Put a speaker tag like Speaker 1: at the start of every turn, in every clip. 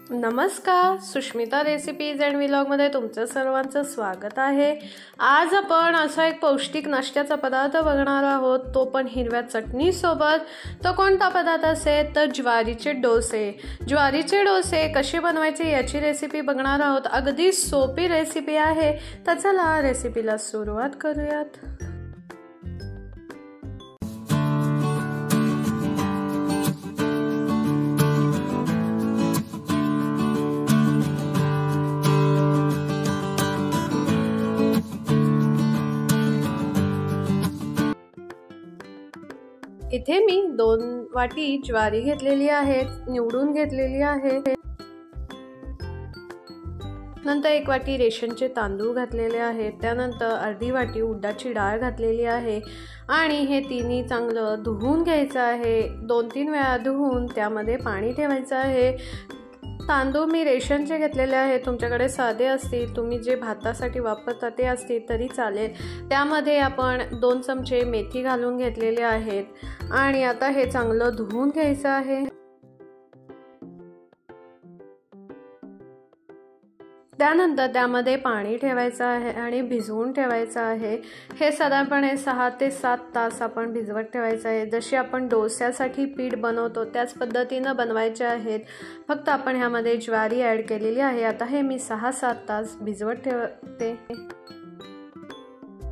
Speaker 1: नमस्कार, Sushmita recipes and व्लॉगमध्ये तुमचं सर्वांचं स्वागत आहे। आज आपण असा एक पौष्टिक नाश्त्याचा पदार्थ बघणार आहोत, तो पण हिरव्या चटणीसोबत। तो कोणता पदार्थ असेल तर ज्वारीचे डोसे। ज्वारीचे डोसे कसे बनवायचे याची रेसिपी बघणार आहोत। अगदी सोपी रेसिपी आहे, तर चला रेसिपीला सुरुवात करूयात। इथे मी 2 वाटी ज्वारी घेतलेली आहे, निवडून घेतलेली आहे। नंतर 1 वाटी रेशनचे तांदूळ घातलेले आहेत। त्यानंतर अर्धी वाटी उडदाची डाळ घातलेली आहे आणि हे तिन्ही चांगलं धुवून घ्यायचं आहे। 2-3 वेळा धुवून त्यामध्ये पाणी ठेवायचं आहे। तांदूळ मी रेशनचे घेतलेले आहे, तुमच्याकडे साधे असतील, तुम्ही जे भातासाठी वापरता ते असतील तरी चालेल। त्यामध्ये आपण 2 चमचे मेथी घालून घेतलेले आहेत आणि आता हे चांगलं धुवून घ्यायचं आहे। त्यानंतर त्यामध्ये पाणी ठेवायचं आहे आणि भिजवून ठेवायचं आहे। हे साधारणपणे 6 ते 7 तास आपण भिजवत ठेवायचं आहे। जशी आपण डोस्यासाठी पीठ बनवतो त्याच पद्धतीनं बनवायचे आहेत, फक्त आपण ह्यामध्ये ज्वारी ॲड केलेली आहे। आता हे मी 6-7 तास भिजवत ठेवते।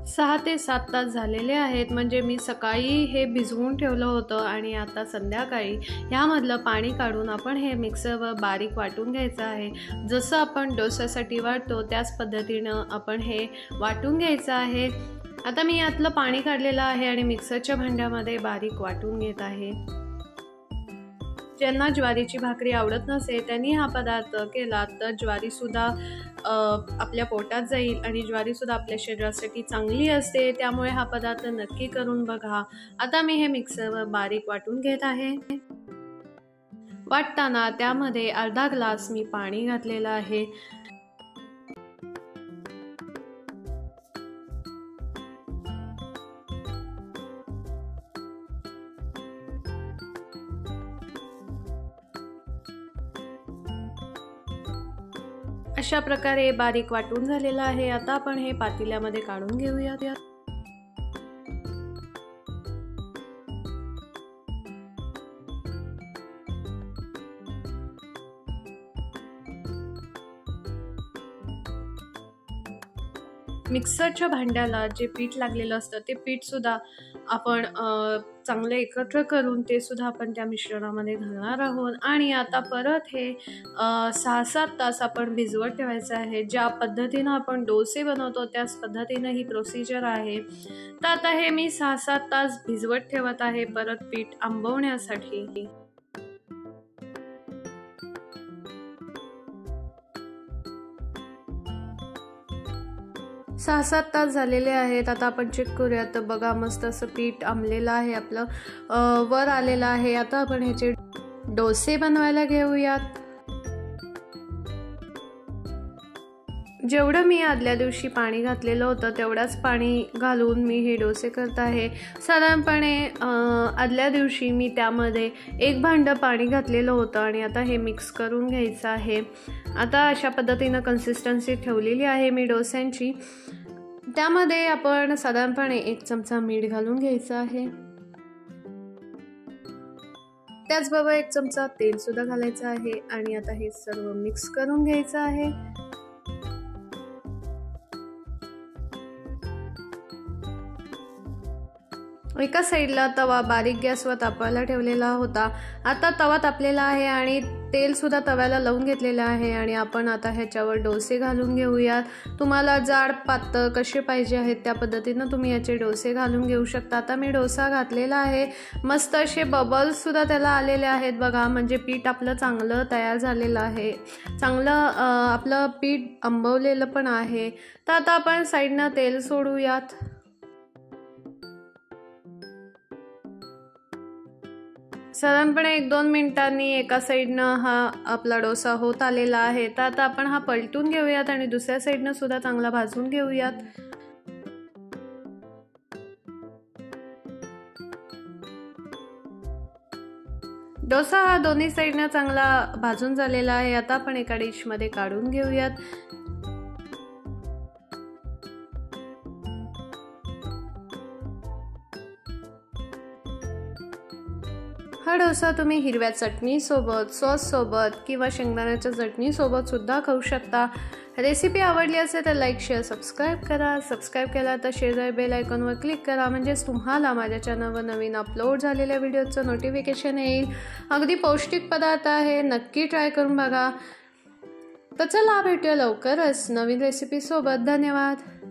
Speaker 1: 6 ते 7 तास झालेले आहेत, म्हणजे मी सकाळी हे भिजवून ठेवलं होतं आणि आता संध्याकाळी ह्यामधलं पाणी काढून आपण हे मिक्सरवर बारीक वाटून घ्यायचं आहे। जसं आपण डोस्यासाठी वाटतो त्याच पद्धतीनं आपण हे वाटून घ्यायचं आहे। आता मी यातलं पाणी काढलेलं आहे आणि मिक्सरच्या भांड्यामध्ये बारीक वाटून घेत आहे। ज्यांना ज्वारीची भाकरी आवडत नसेल त्यांनी हा पदार्थ केला तर ज्वारीसुद्धा आपल्या पोटात जाईल आणि ज्वारीसुद्धा आपल्या शरीरासाठी चांगली असते, त्यामुळे हा पदार्थ नक्की करून बघा। आता मी हे मिक्सरवर बारीक वाटून घेत आहे। वाटताना त्यामध्ये अर्धा ग्लास मी पाणी घातलेलं आहे। अशा प्रकारे बारीक वाटून झालेलं आहे। आता आपण हे पातेल्यामध्ये काढून घेऊयात। मिक्सरच्या भांड्याला जे पीठ लागलेलं असतं ते पीठ सुद्धा आपण चांगले एकत्र करून ते सुद्धा आपण त्या मिश्रणामध्ये घालणार आहोत आणि आता परत हे 6-7 तास आपण भिजवत ठेवायचं आहे। ज्या पद्धतीनं आपण डोसे बनवतो त्याच पद्धतीनं ही प्रोसिजर आहे। तर आता हे मी 6-7 तास भिजवत ठेवत आहे परत पीठ आंबवण्यासाठी। 6-7 तास झालेले आहेत। आता आपण चेक करूया, तर बघा मस्त असं पीठ आंबलेलं आहे, आपलं वर आलेलं आहे। आता आपण ह्याचे डोसे बनवायला घेऊयात। जेवढं मी आदल्या दिवशी पाणी घातलेलं होतं तेवढाच पाणी घालून मी हे डोसे करत आहे। साधारणपणे आदल्या दिवशी मी त्यामध्ये 1 भांडं पाणी घातलेलं होतं आणि आता हे मिक्स करून घ्यायचं आहे। आता अशा पद्धतीनं कन्सिस्टन्सी ठेवलेली आहे मी डोस्यांची। त्यामध्ये आपण साधारणपणे 1 चमचा मीठ घालून घ्यायचं आहे। त्याचबरोबर 1 चमचा तेल सुद्धा घालायचं आहे आणि आता हे सर्व मिक्स करून घ्यायचं आहे। एका साईडला तवा बारीक गॅसवर तापायला ठेवलेला होता। आता तवा तापलेला आहे आणि तेल सुद्धा तव्याला लावून घेतलेलं आहे आणि आपण आता ह्याच्यावर डोसे घालून घेऊयात। तुम्हाला जाड पातळ कसे पाहिजे आहेत त्या पद्धतीनं तुम्ही याचे डोसे घालून घेऊ शकता। आता मी डोसा घातलेला आहे, मस्त असे बबल्स सुद्धा त्याला आलेले आहेत बघा, म्हणजे पीठ आपलं चांगलं तयार झालेलं आहे, चांगलं आपलं पीठ आंबवलेलं पण आहे। तर आता आपण साईडनं तेल सोडूयात। साधारणपणे 1-2 मिनिटांनी एका साईडनं हा आपला डोसा होत आलेला आहे। तर आता आपण हा पलटून घेऊयात आणि दुसऱ्या साईडनं सुद्धा चांगला भाजून घेऊयात। डोसा हा दोन्ही साईडनं चांगला भाजून झालेला आहे. आता आपण एका डिशमध्ये काढून घेऊयात. हा डोसा तुम्ही हिरव्या चटणीसोबत, सॉससोबत किंवा शेंगदाण्याच्या चटणीसोबत सुद्धा खाऊ शकता. रेसिपी आवडली असेल तर लाईक, शेअर, सबस्क्राईब करा. सबस्क्राईब केला तर शेजारी बेल आयकॉनवर क्लिक करा, म्हणजेच तुम्हाला माझ्या चॅनलवर नवीन अपलोड झालेल्या व्हिडिओचं नोटिफिकेशन येईल. अगदी पौष्टिक पदार्थ आहे, नक्की ट्राय करून बघा. तर चला भेटूया लवकरच नवीन रेसिपीसोबत. धन्यवाद.